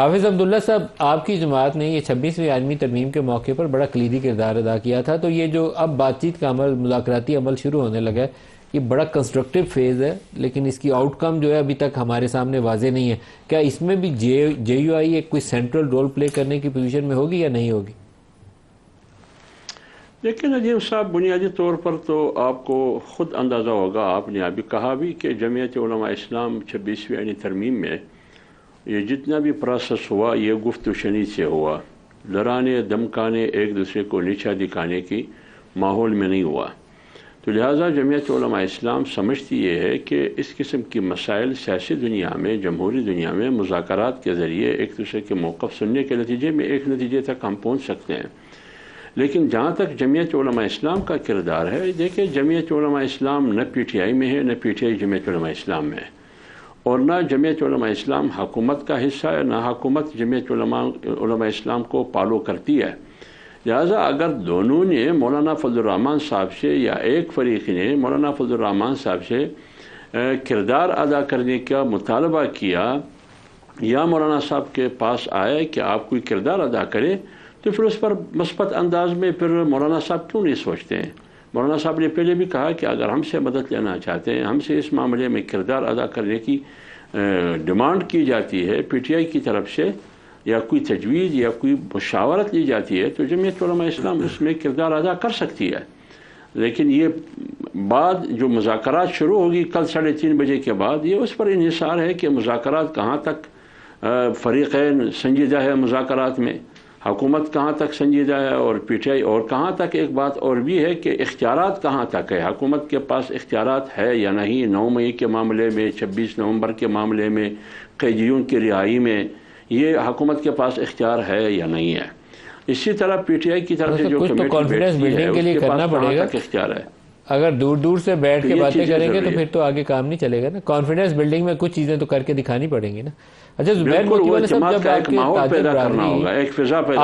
حافظ عبداللہ صاحب، آپ کی جماعت نے یہ 26ویں عالمی ترمیم کے موقع پر بڑا کلیدی کردار ادا کیا تھا، تو یہ جو اب بات چیت کا عمل، مذاکراتی عمل شروع ہونے لگا ہے، یہ بڑا کنسٹرکٹیو فیز ہے، لیکن اس کی آؤٹ کم جو ہے ابھی تک ہمارے سامنے واضح نہیں ہے۔ کیا اس میں بھی جے یو آئی ایک کوئی سینٹرل رول پلے کرنے کی پوزیشن میں ہوگی یا نہیں ہوگی؟ لیکن عظیم صاحب، بنیادی طور پر تو آپ کو خود اندازہ ہوگا، آپ نے ابھی کہا بھی کہ جمعیت علماء اسلام 26ویں آئینی ترمیم میں یہ جتنا بھی پروسیس ہوا، یہ گفت و شنید سے ہوا، لڑانے دمکانے ایک دوسرے کو نیچا دکھانے کی ماحول میں نہیں ہوا۔ تو لہٰذا جمعیت علماء اسلام سمجھتی یہ ہے کہ اس قسم کی مسائل سیاسی دنیا میں، جمہوری دنیا میں مذاکرات کے ذریعے ایک دوسرے کے موقف سننے کے نتیجے میں ایک نتیجے تک ہم پہنچ سکتے ہیں۔ لیکن جہاں تک جمعیت علماء اسلام کا کردار ہے، دیکھیں جمعیت علماء اسلام نہ پی ٹی آئی میں ہے، نہ پی ٹی آئی جمعیت علماء اسلام میں ہے، اور نہ جمعیت علماء اسلام حکومت کا حصہ ہے، نہ حکومت جمعیت علماء اسلام کو فالو کرتی ہے۔ لہٰذا اگر دونوں نے مولانا فضل الرحمان صاحب سے یا ایک فریق نے مولانا فضل الرحمان صاحب سے کردار ادا کرنے کا مطالبہ کیا، یا مولانا صاحب کے پاس آئے کہ آپ کوئی کردار ادا کرے، تو پھر اس پر مثبت انداز میں پھر مولانا صاحب کیوں نہیں سوچتے ہیں؟ مولانا صاحب نے پہلے بھی کہا کہ اگر ہم سے مدد لینا چاہتے ہیں، ہم سے اس معاملے میں کردار ادا کرنے کی ڈیمانڈ کی جاتی ہے پی ٹی آئی کی طرف سے، یا کوئی تجویز یا کوئی مشاورت لی جاتی ہے، تو جمعیت علماء اسلام اس میں کردار ادا کر سکتی ہے۔ لیکن یہ بعد جو مذاکرات شروع ہوگی کل 3:30 بجے کے بعد، یہ اس پر انحصار ہے کہ مذاکرات کہاں تک فریقین سنجیدہ ہے، مذاکرات میں حکومت کہاں تک سنجیدہ ہے اور پی ٹی آئی، اور کہاں تک ایک بات اور بھی ہے کہ اختیارات کہاں تک ہے، حکومت کے پاس اختیارات ہے یا نہیں 9 مئی کے معاملے میں، 26 نومبر کے معاملے میں، قیدیوں کی رہائی میں، یہ حکومت کے پاس اختیار ہے یا نہیں ہے۔ اسی طرح پی ٹی آئی کی طرف سے جو کمیٹی بیٹھتی ہے، اس کے پاس کہاں تک اختیار ہے۔ اگر دور دور سے بیٹھ کے باتیں کریں گے تو پھر تو آگے کام نہیں چلے گا نا۔ کانفیڈنس بلڈنگ میں کچھ چیزیں تو کر کے دکھانی پڑیں گی نا۔ اچھا زبیر بالکل، وہ اعتماد کا ایک ماحول پیدا کرنا ہوگا، ایک فضا پیدا